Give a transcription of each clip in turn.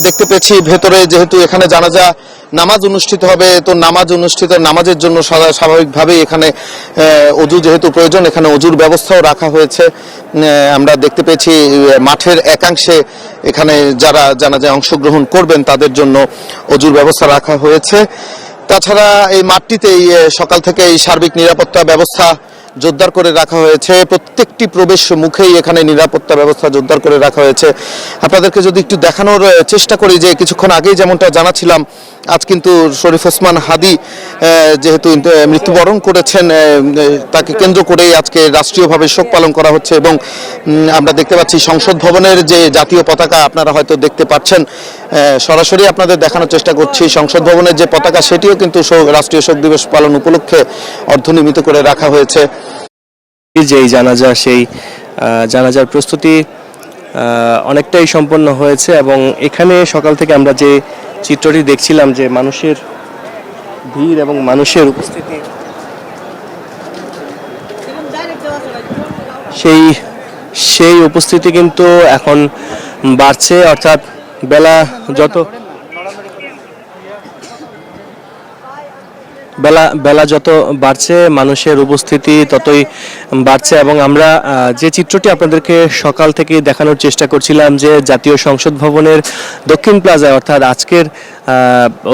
দেখতে পেয়েছি ভেতরে, যেহেতু এখানে জানাজা নামাজ অনুষ্ঠিত হবে, তো নামাজের জন্য স্বাভাবিকভাবেই এখানে অজু যেহেতু প্রয়োজন, এখানে অজুর ব্যবস্থাও রাখা হয়েছে। আমরা দেখতে পেয়েছি মাঠের একাংশে এখানে যারা জানাজায় অংশগ্রহণ করবেন তাদের জন্য অজুর ব্যবস্থা রাখা হয়েছে। তাছাড়া এই মাঠটিতেই সকাল থেকে এই সার্বিক নিরাপত্তা ব্যবস্থা জোরদার করে রাখা হয়েছে। প্রত্যেকটি প্রবেশ মুখেই এখানে নিরাপত্তা ব্যবস্থা জোরদার করে রাখা হয়েছে। আপনাদেরকে যদি একটু দেখানোর চেষ্টা করি যে কিছুক্ষণ আগেই যেমনটা জানাচ্ছিলাম, আজ কিন্তু শরীফ ওসমান হাদি যেহেতু মৃত্যুবরণ করেছেন, তাকে কেন্দ্র করেই আজকে রাষ্ট্রীয়ভাবে শোক পালন করা হচ্ছে। এবং আমরা দেখতে পাচ্ছি সংসদ ভবনের যে জাতীয় পতাকা, আপনারা হয়তো দেখতে পাচ্ছেন, সরাসরি আপনাদের দেখানোর চেষ্টা করছি। সংসদ ভবনের যে পতাকা, সেটিও কিন্তু রাষ্ট্রীয় শোক দিবস পালন উপলক্ষে অর্ধনির্মিত করে রাখা হয়েছে। যেই জানাজা, সেই জানাজার প্রস্তুতি অনেকটাই সম্পন্ন হয়েছে। এবং এখানে সকাল থেকে আমরা যে চিত্রটি দেখছিলাম, যে মানুষের ভিড় এবং মানুষের উপস্থিতি, সেই উপস্থিতি কিন্তু এখন বাড়ছে। অর্থাৎ বেলা যত বাড়ছে, মানুষের উপস্থিতি ততই বাড়ছে। এবং আমরা যে চিত্রটি আপনাদেরকে সকাল থেকে দেখানোর চেষ্টা করছিলাম, যে জাতীয় সংসদ ভবনের দক্ষিণ প্লাজায়, অর্থাৎ আজকের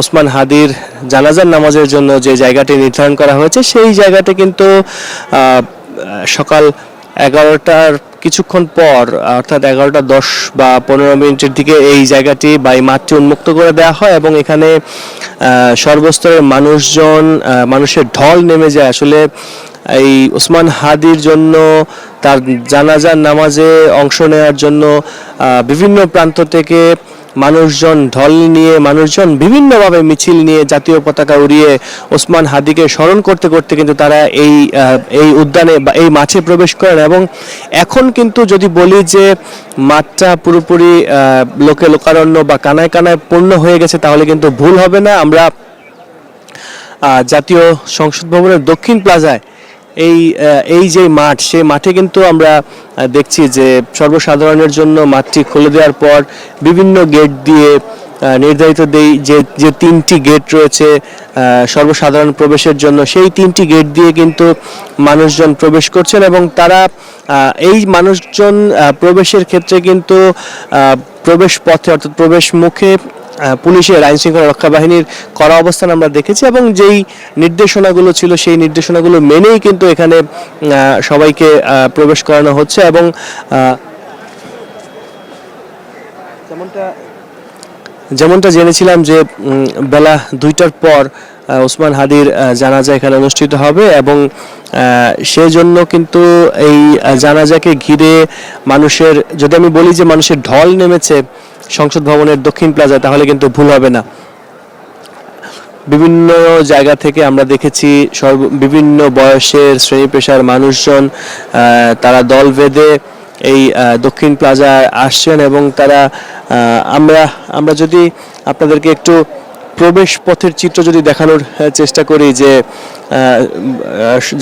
ওসমান হাদির জানাজার নামাজের জন্য যে জায়গাটি নির্ধারণ করা হয়েছে, সেই জায়গাটি কিন্তু সকাল 11টার কিছুক্ষণ পর, অর্থাৎ 11টা 10 বা 15 মিনিটের দিকে এই জায়গাটি বা এই মাঠটি উন্মুক্ত করে দেওয়া হয়। এবং এখানে সর্বস্তরের মানুষের ঢল নেমে যায়। আসলে এই ওসমান হাদির জন্য, তার জানাজার নামাজে অংশ নেওয়ার জন্য বিভিন্ন প্রান্ত থেকে মানুষজন বিভিন্নভাবে মিছিল নিয়ে, জাতীয় পতাকা উড়িয়ে ওসমান হাদিকে স্মরণ করতে করতে কিন্তু তারা এই উদ্যানে বা এই মাঠে প্রবেশ করেন। এবং এখন কিন্তু যদি বলি যে মাঠটা পুরোপুরি লোকারণ্য বা কানায় কানায় পূর্ণ হয়ে গেছে, তাহলে কিন্তু ভুল হবে না। আমরা জাতীয় সংসদ ভবনের দক্ষিণ প্লাজায় এই যে মাঠ, সেই মাঠে কিন্তু আমরা দেখছি যে সর্বসাধারণের জন্য মাঠটি খুলে দেওয়ার পর বিভিন্ন গেট দিয়ে নির্ধারিত যে 3টি গেট রয়েছে সর্বসাধারণ প্রবেশের জন্য, সেই 3টি গেট দিয়ে কিন্তু মানুষজন প্রবেশ করছেন। এবং তারা এই মানুষজন প্রবেশের ক্ষেত্রে কিন্তু প্রবেশ পথে, অর্থাৎ প্রবেশ মুখে পুলিশের, আইন শৃঙ্খলা রক্ষা বাহিনীর কড়া অবস্থান আমরা দেখেছি। এবং যেই নির্দেশনাগুলো ছিল, সেই নির্দেশনাগুলো মেনেই কিন্তু এখানে সবাইকে প্রবেশ করানো হচ্ছে। এবং যেমনটা জেনেছিলাম যে বেলা 2টার পর ওসমান হাদির জানাজা এখানে অনুষ্ঠিত হবে। এবং সেজন্য কিন্তু এই জানাজাকে ঘিরে মানুষের, যদি আমি বলি যে মানুষের ঢল নেমেছে সংসদ ভবনের দক্ষিণ প্লাজায়, তাহলে কিন্তু ভুল হবে না। বিভিন্ন জায়গা থেকে আমরা দেখেছি বিভিন্ন বয়সের, শ্রেণী পেশার মানুষজন তারা দল বেঁধে এই দক্ষিণ প্লাজায় আসছেন। এবং তারা আমরা যদি আপনাদেরকে একটু প্রবেশ পথের চিত্র যদি দেখানোর চেষ্টা করি, যে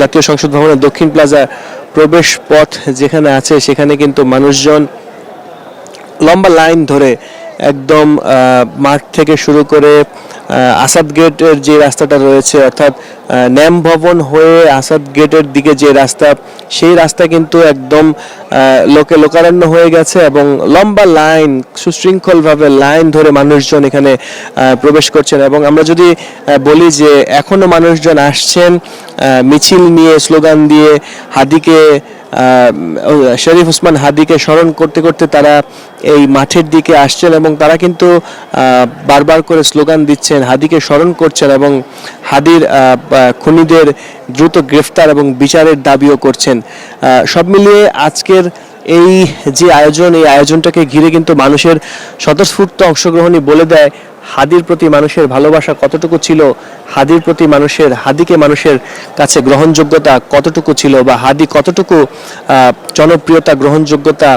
জাতীয় সংসদ ভবনের দক্ষিণ প্লাজা প্রবেশ পথ যেখানে আছে, সেখানে কিন্তু মানুষজন লম্বা লাইন ধরে একদম মাঠ থেকে শুরু করে আসাদ গেটের যে রাস্তাটা রয়েছে, অর্থাৎ ন্যাম ভবন হয়ে আসাদ গেটের দিকে যে রাস্তা, সেই রাস্তা কিন্তু একদম লোকারণ্য হয়ে গেছে। এবং লম্বা লাইন, সুশৃঙ্খলভাবে লাইন ধরে মানুষজন এখানে প্রবেশ করছেন। এবং আমরা যদি বলি যে এখনো মানুষজন আসছেন মিছিল নিয়ে, স্লোগান দিয়ে শরীফ ওসমান হাদিকে স্মরণ করতে করতে তারা এই মাঠের দিকে আসছেন। এবং তারা কিন্তু বারবার করে স্লোগান দিচ্ছেন, হাদিকে স্মরণ করছেন এবং হাদির খুনিদের দ্রুত গ্রেফতার এবং বিচারের দাবিও করছেন। সব মিলিয়ে আজকের এই যে আয়োজন, এই আয়োজনটাকে ঘিরে কিন্তু মানুষের স্বতঃস্ফূর্ত অংশগ্রহণই বলে দেয় হাদির প্রতি মানুষের ভালোবাসা কতটুকু ছিল, হাদিকে মানুষের কাছে গ্রহণযোগ্যতা কতটুকু ছিল, বা হাদি কতটুকু জনপ্রিয়তা, গ্রহণযোগ্যতা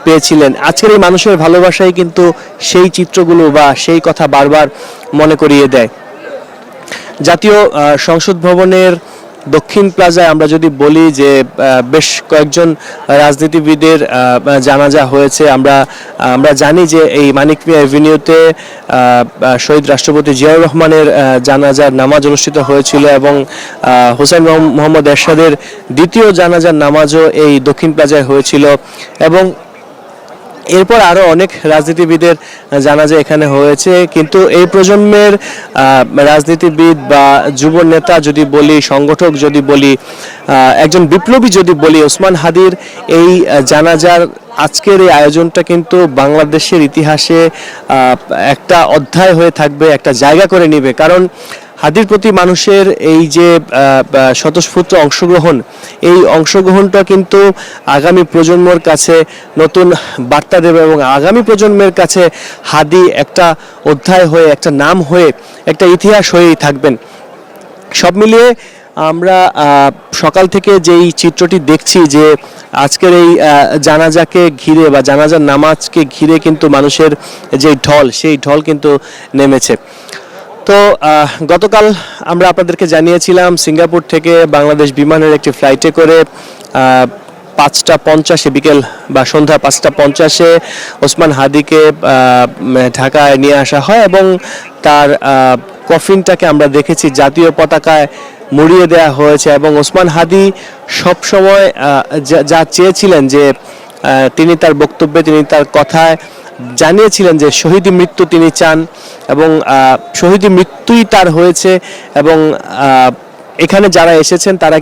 পেয়েছিলেন। আজকের এই মানুষের ভালোবাসাই কিন্তু সেই চিত্রগুলো বা সেই কথা বারবার মনে করিয়ে দেয়। জাতীয় সংসদ ভবনের দক্ষিণ প্লাজায় আমরা যদি বলি যে বেশ কয়েকজন রাজনীতিবিদের জানাজা হয়েছে। আমরা জানি যে এই মানিক মিয়া এভিনিউতে শহীদ রাষ্ট্রপতি জিয়াউর রহমানের জানাজার নামাজ অনুষ্ঠিত হয়েছিল এবং হোসেন মোহাম্মদ এরশাদের দ্বিতীয় জানাজার নামাজও এই দক্ষিণ প্লাজায় হয়েছিল এবং এরপর আরো অনেক রাজনীতিবিদের জানাজা এখানে হয়েছে। কিন্তু এই প্রজন্মের রাজনীতিবিদ বা যুব নেতা যদি বলি, সংগঠক যদি বলি, একজন বিপ্লবী যদি বলি, ওসমান হাদির এই জানাজার আজকের এই আয়োজনটা কিন্তু বাংলাদেশের ইতিহাসে একটা অধ্যায় হয়ে থাকবে, একটা জায়গা করে নেবে। কারণ হাদির প্রতি মানুষের এই যে স্বতঃস্ফূর্ত অংশগ্রহণ, এই অংশগ্রহণটা কিন্তু আগামী প্রজন্মের কাছে নতুন বার্তা দেবে এবং আগামী প্রজন্মের কাছে হাদি একটা অধ্যায় হয়ে, একটা নাম হয়ে, একটা ইতিহাস হয়েই থাকবেন। সব মিলিয়ে আমরা সকাল থেকে যেই চিত্রটি দেখছি যে আজকের এই জানাজাকে ঘিরে বা জানাজার নামাজকে ঘিরে কিন্তু মানুষের যে ঢল, সেই ঢল কিন্তু নেমেছে। তো গতকাল আমরা আপনাদেরকে জানিয়েছিলাম সিঙ্গাপুর থেকে বাংলাদেশ বিমানের একটি ফ্লাইটে করে 5:50 বিকেল বা সন্ধ্যা 5:50 ওসমান হাদিকে ঢাকায় নিয়ে আসা হয় এবং তার কফিনটাকে আমরা দেখেছি জাতীয় পতাকায় মুড়িয়ে দেওয়া হয়েছে এবং ওসমান হাদি সবসময় যা চেয়েছিলেন যে তিনি তার বক্তব্যে, তিনি তার কথায় জানিয়েছিলেন যে শহীদি মৃত্যু তিনি চান এবং শহীদি মৃত্যুই তার হয়েছে এবং এখানে যারা এসেছেন তারা